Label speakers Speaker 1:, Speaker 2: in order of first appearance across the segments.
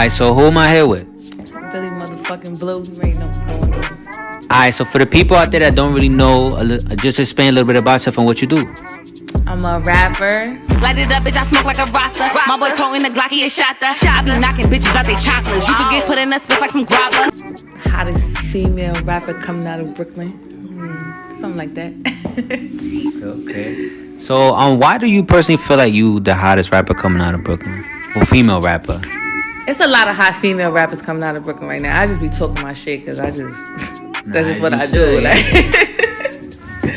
Speaker 1: Alright, so who am I here with?
Speaker 2: Billy motherfucking Bleu. You already know what's going on.
Speaker 1: Alright, so for the people out there that don't really know, just explain a little bit about yourself and what you do.
Speaker 2: I'm a rapper.
Speaker 3: Light it up, bitch, I smoke like a Rasta. My boy toting the Glocky, a shot the. I be knocking bitches out they chocolates. You could get put in a spit like some grappa.
Speaker 2: Hottest female rapper coming out of Brooklyn. Something like that.
Speaker 1: Okay. So, why do you personally feel like you the hottest rapper coming out of Brooklyn? Or female rapper?
Speaker 2: It's a lot of hot female rappers coming out of Brooklyn right now. I just be talking my shit because that's just what I do. Like.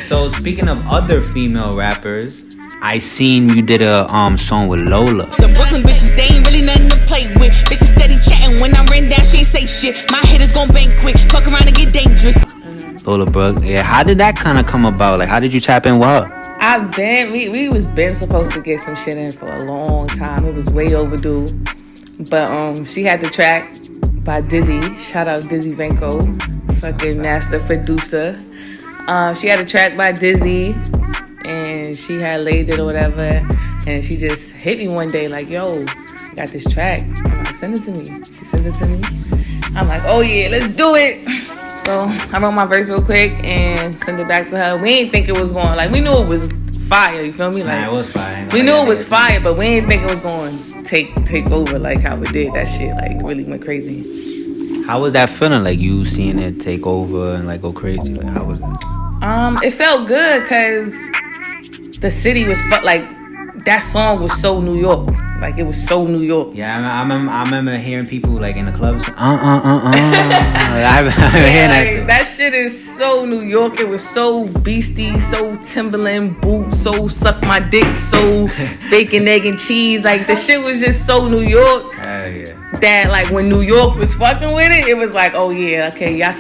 Speaker 1: So speaking of other female rappers, I seen you did a song with Lola.
Speaker 3: The Brooklyn bitches, they ain't really nothing to play with. Bitches steady chatting when I ran down, she ain't say shit. My hitters gon' bang quick, fuck around and get dangerous.
Speaker 1: Lola Brooke, yeah. How did that kind of come about? Like, how did you tap in with her?
Speaker 2: We was been supposed to get some shit in for a long time. It was way overdue. But she had the track by Dizzy. Shout out Dizzy Venko, fucking master producer. She had a track by Dizzy, and she had laid it or whatever. And she just hit me one day like, yo, I got this track. I'm like, send it to me. She sent it to me. I'm like, oh yeah, let's do it. So I wrote my verse real quick and sent it back to her. We ain't think it was going, like, we knew it was fire, you feel me? Like,
Speaker 1: it was fire.
Speaker 2: We knew it was fire, but we didn't think it was going to take over like how it did. That shit like really went crazy.
Speaker 1: How was that feeling? Like you seeing it take over and like go crazy? Like how was it?
Speaker 2: It felt good because the city was like that song was so New York. Like it was so New York.
Speaker 1: Yeah, I remember hearing people like in the clubs. Like, I remember hearing that shit.
Speaker 2: That shit is so New York. It was so Beastie, so Timberland boot, so suck my dick, so bacon, egg, and cheese. Like the shit was just so New York.
Speaker 1: Yeah.
Speaker 2: That like when New York was fucking with it, it was like, oh yeah, okay, y'all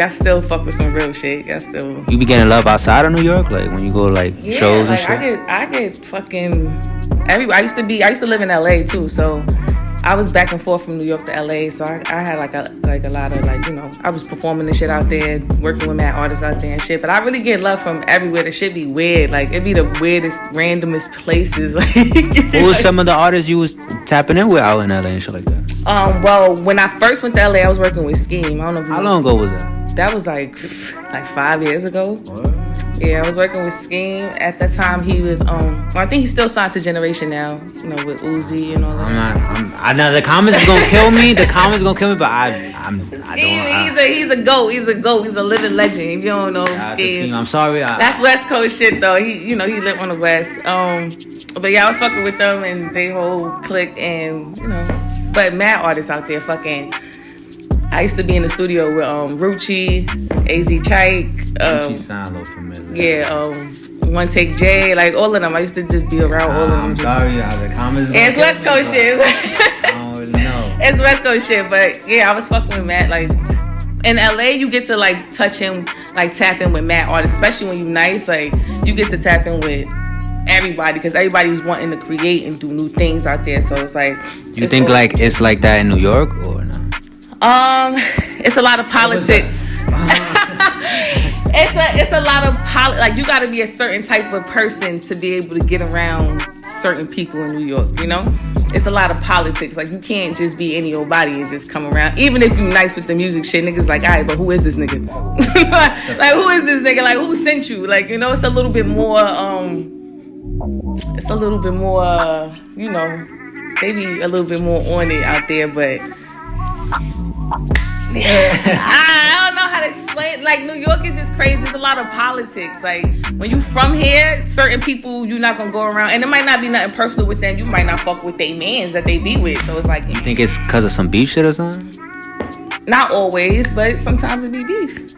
Speaker 2: still fuck with some real shit. Y'all still.
Speaker 1: You be getting love outside of New York, like when you go to like shows and shit.
Speaker 2: I get fucking everybody. I used to live in LA too, so I was back and forth from New York to LA. So I had like a lot of like, you know, I was performing the shit out there, working with mad artists out there and shit. But I really get love from everywhere. The shit be weird, like it be the weirdest, randomest places. Like,
Speaker 1: who was some of the artists you was tapping in with out in LA and shit like that?
Speaker 2: Well, when I first went to LA, I was working with Scheme. I don't know if you
Speaker 1: How long ago was that?
Speaker 2: That was like 5 years ago.
Speaker 1: What?
Speaker 2: Yeah, I was working with Scheme. At that time, he was I think he's still signed to Generation now. You know, with Uzi and all that.
Speaker 1: I know the comments is gonna kill me. The comments gonna kill me, but I don't.
Speaker 2: He's a goat. He's a goat. He's a living legend. If you don't know Scheme,
Speaker 1: I'm sorry.
Speaker 2: That's West Coast shit though. He lived on the West. But yeah, I was fucking with them and they whole clique and you know. But mad artists out there fucking. I used to be in the studio with Rucci, AZ Chike.
Speaker 1: Rucci sound a little familiar.
Speaker 2: Yeah, One Take J, like all of them. I used to just be around all of them.
Speaker 1: I'm sorry, the comments.
Speaker 2: It's West Coast shit.
Speaker 1: I don't really know.
Speaker 2: It's West Coast shit, but yeah, I was fucking with Matt. Like in LA, you get to like touch him, like tap in with Matt artists, especially when you nice. Like you get to tap in with everybody because everybody's wanting to create and do new things out there. So it's like. You
Speaker 1: think like it's like that in New York or no?
Speaker 2: It's a lot of politics. It's a lot of like you got to be a certain type of person to be able to get around certain people in New York. You know, it's a lot of politics. Like you can't just be any old body and just come around. Even if you nice with the music shit, niggas like, alright, but who is this nigga? Like who is this nigga? Like who sent you? Like you know, it's a little bit more. It's a little bit more. You know, they be a little bit more on it out there, but. I don't know how to explain. Like New York is just crazy. There's a lot of politics. Like when you from here, certain people you're not gonna go around, and it might not be nothing personal with them. You might not fuck with they mans that they be with. So it's like
Speaker 1: you think it's because of some beef shit or something?
Speaker 2: Not always, but sometimes it be beef.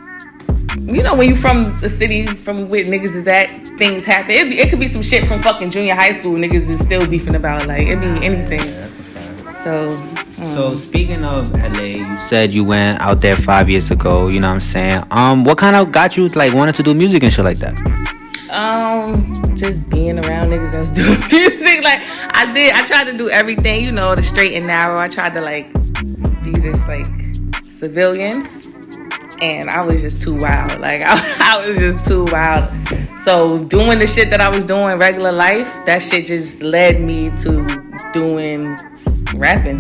Speaker 2: You know when you from the city, from where niggas is at, things happen. It could be some shit from fucking junior high school. Niggas is still beefing about. Like it be anything.
Speaker 1: Yeah, that's a fact.
Speaker 2: So.
Speaker 1: So speaking of LA, you said you went out there 5 years ago, you know what I'm saying? What kind of got you like wanted to do music and shit like that?
Speaker 2: Just being around niggas that was doing music. Like I tried to do everything, you know, the straight and narrow. I tried to like be this like civilian and I was just too wild. Like I was just too wild. So doing the shit that I was doing regular life, that shit just led me to doing rapping.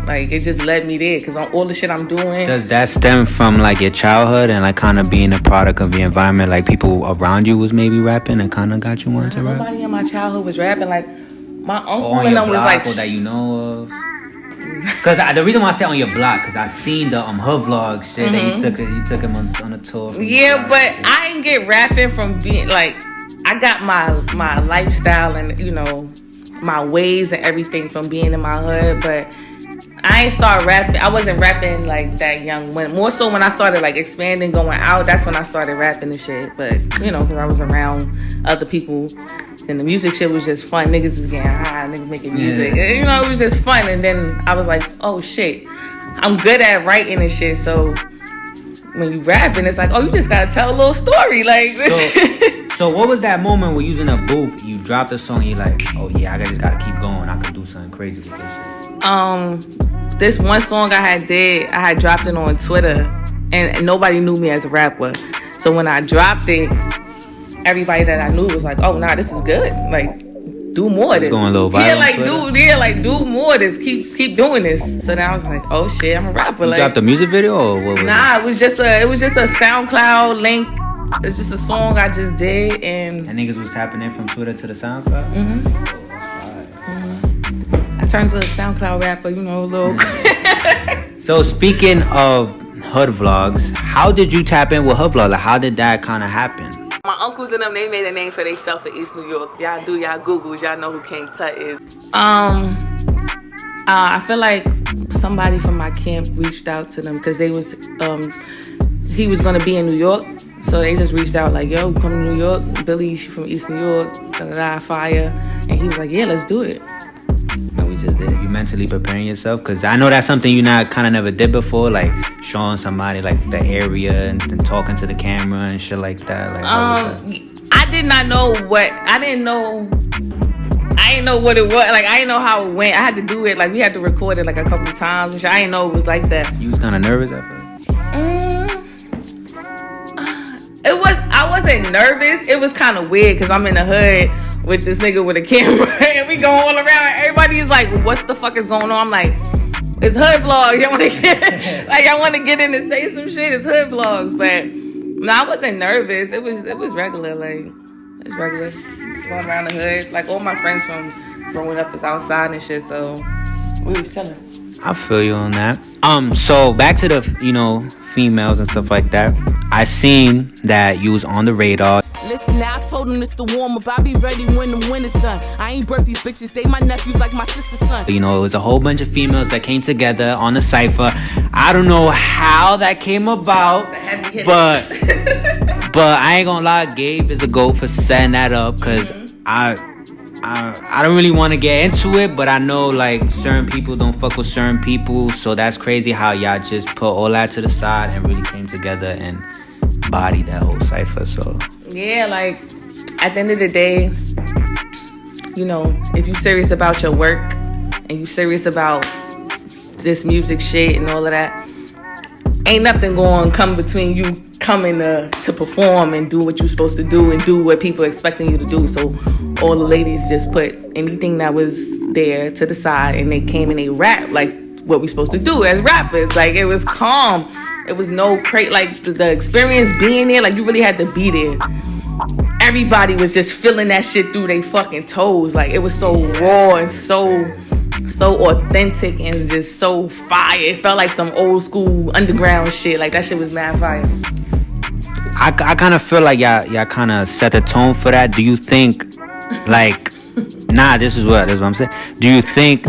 Speaker 2: Like, it just led me there because all the shit I'm doing.
Speaker 1: Does that stem from like your childhood and like kind of being a product of the environment? Like people around you was maybe rapping and kind of got you wanting to rap?
Speaker 2: Nobody in my childhood was rapping. Like my uncle
Speaker 1: on
Speaker 2: and
Speaker 1: your
Speaker 2: them was
Speaker 1: block
Speaker 2: like
Speaker 1: or that you know of. Cause the reason why I say on your block, cause I seen the her vlog shit that you took him on a tour.
Speaker 2: Yeah, but I ain't get rapping from being like, I got my lifestyle and my ways and everything from being in my hood, but I ain't start rapping. I wasn't rapping like that young. More so when I started like expanding, going out, that's when I started rapping and shit. But because I was around other people, and the music shit was just fun. Niggas is getting high, niggas making music.
Speaker 1: Yeah.
Speaker 2: It was just fun. And then I was like, oh shit, I'm good at writing and shit. So when you rapping, it's like, oh, you just gotta tell a little story, like this.
Speaker 1: So what was that moment where you was in a booth, you dropped a song, and you're like, oh yeah, I just gotta keep going. I could do something crazy with this shit.
Speaker 2: This one song I had dropped it on Twitter, and nobody knew me as a rapper. So when I dropped it, everybody that I knew was like, "Oh, nah, this is good. Like, do more of this."
Speaker 1: Going a little viral.
Speaker 2: Do more of this. Keep doing this. So then I was like, "Oh shit, I'm a rapper."
Speaker 1: You dropped a music video or what was it?
Speaker 2: Nah, it was just a SoundCloud link. It's just a song I just did, and
Speaker 1: niggas was tapping in from Twitter to the SoundCloud.
Speaker 2: Mm-hmm. I turned to a SoundCloud rapper, a little.
Speaker 1: So speaking of hood vlogs, how did you tap in with hood vlogs? Like, how did that kind of happen?
Speaker 2: My uncles and them, they made a name for themselves in East New York. Y'all do y'all Googles, y'all know who King Tut is. I feel like somebody from my camp reached out to them because he was gonna be in New York, so they just reached out like, "Yo, come to New York, Billy, she from East New York, fire," and he was like, "Yeah, let's do it." And we just did it.
Speaker 1: You mentally preparing yourself? Because I know that's something you kind of never did before, like showing somebody like the area and talking to the camera and shit like that. Like,
Speaker 2: I did not know what I didn't know what it was. Like, I didn't know how it went. I had to do it. Like, we had to record it like a couple of times and shit. I didn't know it was like that.
Speaker 1: You was kind of nervous at first?
Speaker 2: I wasn't nervous. It was kind of weird because I'm in the hood with this nigga with a camera and we going all around. Everybody's like, what the fuck is going on? I'm like, it's hood vlogs. I want to get in and say some shit. It's hood vlogs. But no, I wasn't nervous. It was regular. Like, it's regular. Just going around the hood. Like, all my friends from growing up is outside and shit, so we was chilling.
Speaker 1: I feel you on that. So back to the, females and stuff like that. I seen that you was on the radar.
Speaker 3: Listen, now I told them this the warm up. I be ready when the winter's done. I ain't birth these bitches, they my nephews like my sister's son.
Speaker 1: It was a whole bunch of females that came together on the cypher. I don't know how that came about, but I ain't gonna lie, Gabe is a GOAT for setting that up, because I don't really want to get into it, but I know like certain people don't fuck with certain people, so that's crazy how y'all just put all that to the side and really came together and bodied that whole cypher. So
Speaker 2: yeah, like at the end of the day, if you serious about your work and you serious about this music shit and all of that, ain't nothing going to come between you coming to perform and do what you're supposed to do and do what people expecting you to do. So all the ladies just put anything that was there to the side and they came and they rap like what we supposed to do as rappers. Like, it was calm. It was no like the experience being there, like you really had to be there. Everybody was just feeling that shit through their fucking toes. Like, it was so raw and so authentic and just so fire. It felt like some old school underground shit. Like, that shit was mad fire.
Speaker 1: I kind of feel like y'all kind of set the tone for that. Do you think, like, this is what I'm saying. Do you think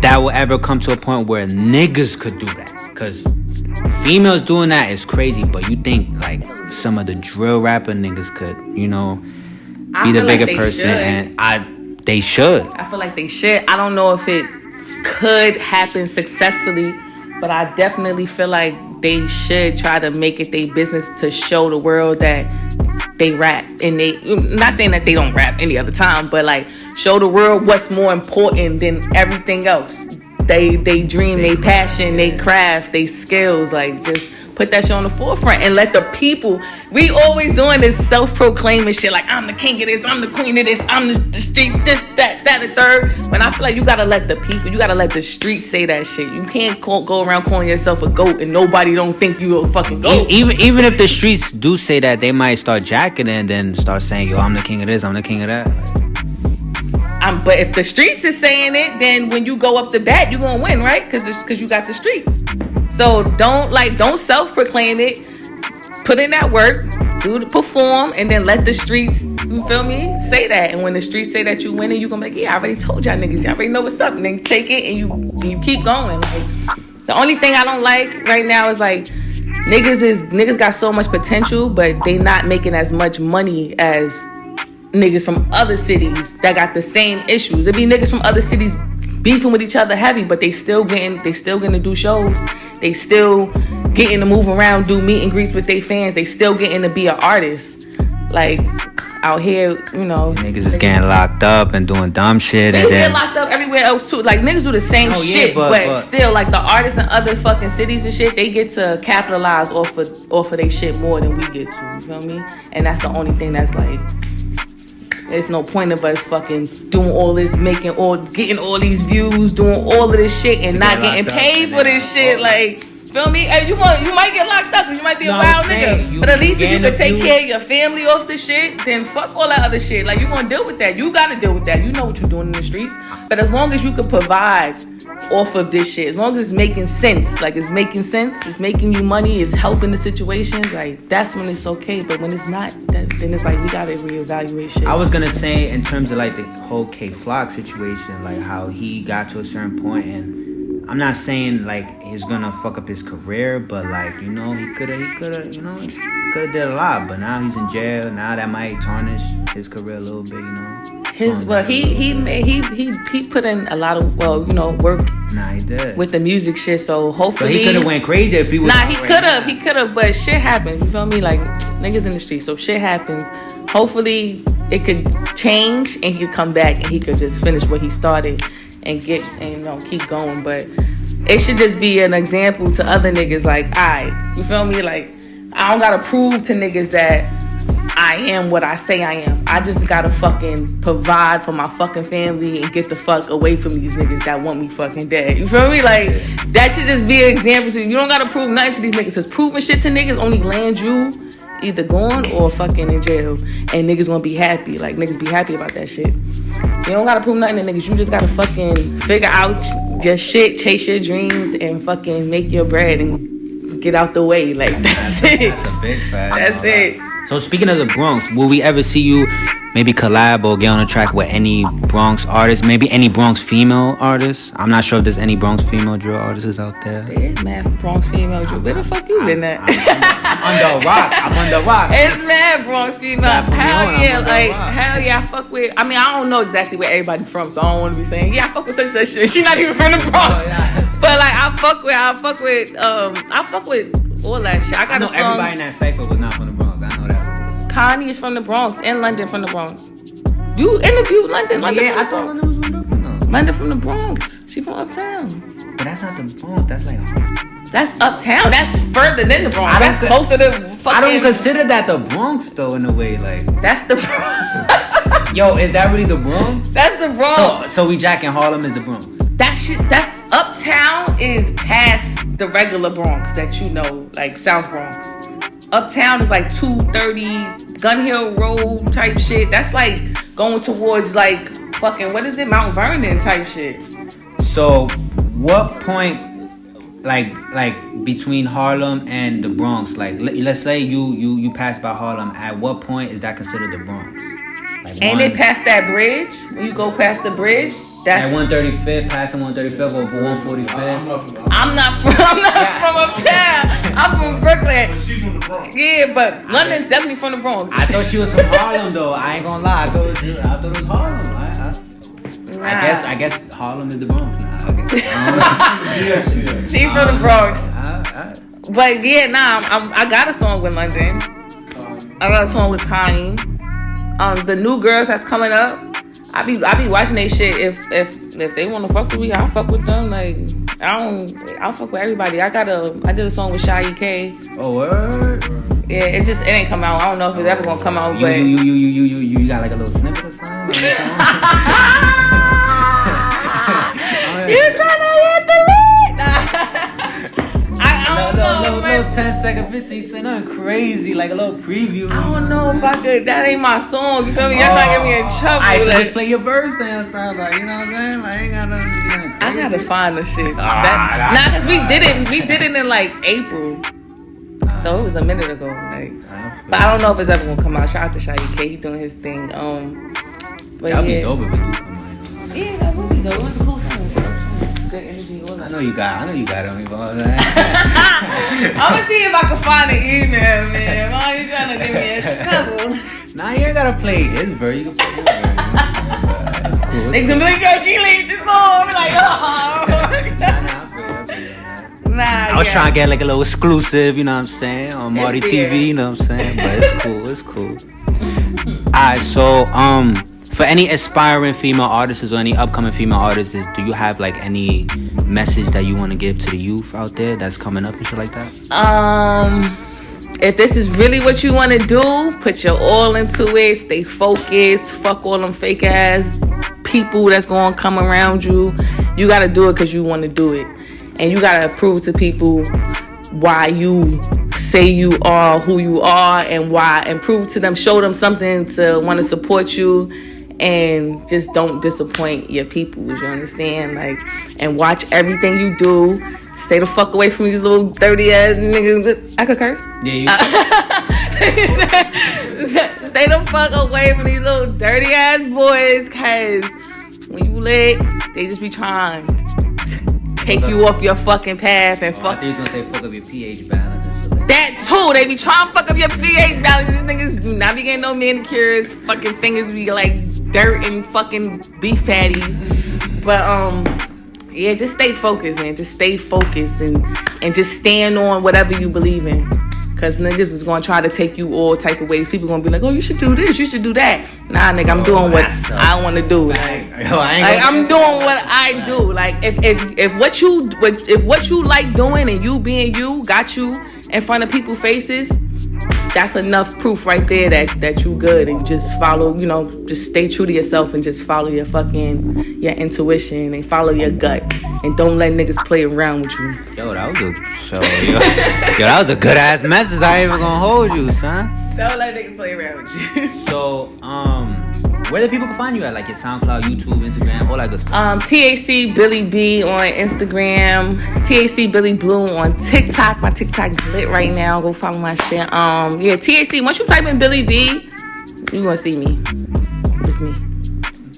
Speaker 1: that will ever come to a point where niggas could do that? Because females doing that is crazy, but you think like some of the drill rapper niggas could, be the bigger person, and they should.
Speaker 2: I feel like they should. I don't know if it could happen successfully, but I definitely feel like they should try to make it their business to show the world that they rap. And not saying that they don't rap any other time, but like show the world what's more important than everything else. they dream, they passion, they craft, they skills. Like, just put that shit on the forefront and let the people. We always doing this self-proclaiming shit. Like, I'm the king of this, I'm the queen of this, I'm the streets, this, that, the third. When I feel like you gotta let the people, you gotta let the streets say that shit. You can't go around calling yourself a goat and nobody don't think you a fucking goat.
Speaker 1: Even if the streets do say that, they might start jacking it and then start saying, yo, I'm the king of this, I'm the king of that.
Speaker 2: But if the streets is saying it, then when you go up to bat, you're gonna win, right? Because you got the streets. So don't self-proclaim it. Put in that work, perform, and then let the streets, you feel me, say that. And when the streets say that you winning, you gonna be like, yeah, I already told y'all niggas, y'all already know what's up. And then take it and you keep going. Like, the only thing I don't like right now is like niggas got so much potential, but they not making as much money as niggas from other cities that got the same issues. It be niggas from other cities beefing with each other heavy, but they still getting to do shows. They still getting to move around, do meet and greets with their fans. They still getting to be an artist. Like, out here, you know,
Speaker 1: niggas is getting locked up and doing dumb shit.
Speaker 2: Niggas get locked up everywhere else too. Like, niggas do the same shit, but still, like, the artists in other fucking cities and shit, they get to capitalize off of their shit more than we get to. You feel me? And that's the only thing that's like, there's no point of us fucking doing all this, getting all these views, doing all of this shit and not getting paid for this shit. Like, feel me? Hey, you might get locked up because you might be a wild nigga. But at least if you can take care of your family off the shit, then fuck all that other shit. Like, you gonna deal with that. You gotta deal with that. You know what you're doing in the streets. But as long as you can provide off of this shit, as long as it's making sense, like it's making sense, it's making you money, it's helping the situations, like that's when it's okay. But when it's not, then it's like we gotta reevaluate shit.
Speaker 1: I was gonna say in terms of like the whole K Flock situation, like how he got to a certain point, and I'm not saying like he's gonna fuck up his career, but like, you know, he could have did a lot, but now he's in jail. Now that might tarnish his career a little bit, you know. He
Speaker 2: put in a lot of work.
Speaker 1: Nah, he did
Speaker 2: with the music shit. So hopefully,
Speaker 1: but he could have went crazy if he was.
Speaker 2: Nah, he could have, but shit happens. You feel me? Like, niggas in the street, so shit happens. Hopefully, it could change and he could come back and he could just finish what he started and keep going. But it should just be an example to other niggas. Like, you feel me? Like, I don't gotta prove to niggas that I am what I say I am. I just gotta fucking provide for my fucking family and get the fuck away from these niggas that want me fucking dead. You feel me? Like, that should just be an example to you. You don't gotta prove nothing to these niggas. Cause proving shit to niggas only land you either gone or fucking in jail. And niggas gonna be happy. Like, niggas be happy about that shit. You don't gotta prove nothing to niggas. You just gotta fucking figure out your shit, chase your dreams, and fucking make your bread and get out the way. Like, that's it.
Speaker 1: That's a big fact.
Speaker 2: That's it.
Speaker 1: So speaking of the Bronx, will we ever see you maybe collab or get on a track with any Bronx artists? Maybe any Bronx female artists? I'm not sure if there's any Bronx female drill artists out there.
Speaker 2: There is mad Bronx female drill. Where the fuck you been at?
Speaker 1: I'm under rock.
Speaker 2: It's mad Bronx female. Hell yeah, I fuck with. I mean, I don't know exactly where everybody's from, so I don't want to be saying, yeah, I fuck with such shit. She not even from the Bronx. Oh, yeah. But like, I fuck with all that shit. I know
Speaker 1: everybody in that cypher was not from the Bronx. I know that.
Speaker 2: Connie is from the Bronx and London from the Bronx. You interviewed London.
Speaker 1: I thought London was from the Bronx.
Speaker 2: London from the Bronx. She from Uptown.
Speaker 1: But that's not the Bronx. That's like
Speaker 2: that's Uptown. That's further than the Bronx. That's closer to fucking.
Speaker 1: I don't consider that the Bronx though, in a way. Like,
Speaker 2: that's the Bronx.
Speaker 1: Yo, is that really the Bronx?
Speaker 2: That's the Bronx.
Speaker 1: So we jacking Harlem is the Bronx.
Speaker 2: That shit. That's Uptown is past the regular Bronx that you know, like South Bronx. Uptown is like 230 Gun Hill Road type shit. That's like going towards like fucking, what is it, Mount Vernon type shit.
Speaker 1: So what point, like between Harlem and the Bronx, like let's say you pass by Harlem, at what point is that considered the Bronx? Like,
Speaker 2: and they pass that bridge. When you go past the bridge, that's
Speaker 1: at 135th, passing 135th or 145th.
Speaker 2: I'm not from Uptown. I'm from Brooklyn.
Speaker 4: She's from the Bronx.
Speaker 2: Yeah, but London's definitely from the Bronx.
Speaker 1: I thought she was from Harlem though. I ain't gonna lie. I thought it was Harlem. I guess Harlem is the Bronx now. Okay.
Speaker 2: She from the Bronx. But yeah, I got a song with London. I got a song with Connie. The new girls that's coming up, I be watching they shit if if they want to fuck with me, I'll fuck with them. Like, I'll fuck with everybody. I did a song with Shy K.
Speaker 1: Oh, word?
Speaker 2: Yeah, it ain't come out. I don't know if it's ever gonna come out, but
Speaker 1: you got like a little snippet or something?
Speaker 2: You trying to hit the lead? I don't know, man.
Speaker 1: Little 10-second, 15-second, nothing crazy, like a little preview.
Speaker 2: I don't know if I could. That ain't my song. You feel me? You're trying to get me in trouble.
Speaker 1: I should just play your verse then, sound like, you know what I'm saying? Like, I ain't got nothing.
Speaker 2: I gotta find the shit. Cause we did it in like April, so it was a minute ago. Like, but I don't know if it's ever gonna come out. Shout out to Shy K, he doing his thing. But
Speaker 1: that'd be dope if it do come out.
Speaker 2: Yeah, that would be dope. It was a cool song. Good energy.
Speaker 1: I know you got it on me, boy.
Speaker 2: I'm gonna see if I can find the email, man. Why are you trying to get me in trouble?
Speaker 1: Nah, you ain't gotta play his verse. You can play his verse. That's cool.
Speaker 2: They gonna be like, yo, G lead this song. I'm like,
Speaker 1: I was trying to get like a little exclusive, you know what I'm saying, on Marty TV, you know what I'm saying, but it's cool. Alright, so for any aspiring female artists or any upcoming female artists, do you have like any message that you want to give to the youth out there that's coming up and shit like that?
Speaker 2: If this is really what you want to do, put your all into it. Stay focused. Fuck all them fake ass people that's gonna come around you. You gotta do it because you want to do it, and you gotta prove to people why you say you are who you are, and prove to them, show them something to want to support you. And just don't disappoint your people, you understand? Like, and watch everything you do. Stay the fuck away from these little dirty ass niggas. I could curse?
Speaker 1: Yeah,
Speaker 2: Stay the fuck away from these little dirty ass boys, cause when you lit, they just be trying to take you off your fucking path and fuck.
Speaker 1: I think you was gonna say fuck up your pH balance and shit like that.
Speaker 2: That too, they be trying to fuck up your pH balance. These niggas do not be getting no manicures. Fucking fingers be like dirt and fucking beef patties. But yeah, just stay focused, man. Just stay focused and just stand on whatever you believe in. Cause niggas is gonna try to take you all type of ways. People gonna be like, oh, you should do this, you should do that. Nah, nigga, I'm doing what I wanna do. Like I'm doing what I do. Like if what you like doing and you being you got you in front of people's faces, that's enough proof right there that you good, and just follow, just stay true to yourself and just follow your intuition and follow your gut, and don't let niggas play around with you.
Speaker 1: Yo, that was that was a good ass message. I ain't even gonna hold you, son.
Speaker 2: Don't let niggas play around with you.
Speaker 1: So, where the people can find you at? Like your SoundCloud, YouTube, Instagram, all that good stuff.
Speaker 2: THC Billy B on Instagram. THC Billy Bleu on TikTok. My TikTok lit right now. Go follow my shit. Yeah, THC. Once you type in Billy B, you gonna see me. It's me.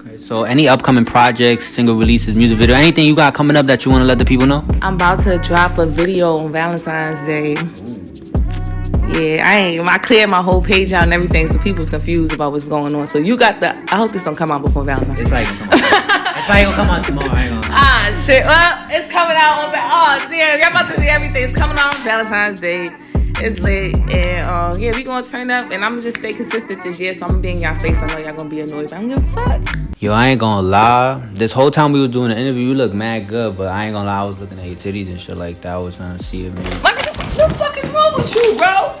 Speaker 1: Okay. So, any upcoming projects, single releases, music video, anything you got coming up that you want to let the people know? I'm
Speaker 2: about to drop a video on Valentine's Day. Yeah, I cleared my whole page out and everything, so people's confused about what's going on. So I hope this don't come out before Valentine's.
Speaker 1: It's probably gonna come out. It's probably gonna come out tomorrow. I ain't gonna.
Speaker 2: Shit. Well, it's coming out on damn, y'all about to see everything. It's coming out on Valentine's Day. It's lit, and yeah, we gonna turn up, and I'm gonna just stay consistent this year. So I'm gonna be in y'all face. I know y'all gonna be annoyed, but I'm gonna fuck.
Speaker 1: Yo, I ain't gonna lie. This whole time we was doing the interview, you look mad good, but I ain't gonna lie. I was looking at your titties and shit like that. I was trying to see it, man.
Speaker 2: What the fuck is wrong with you, bro?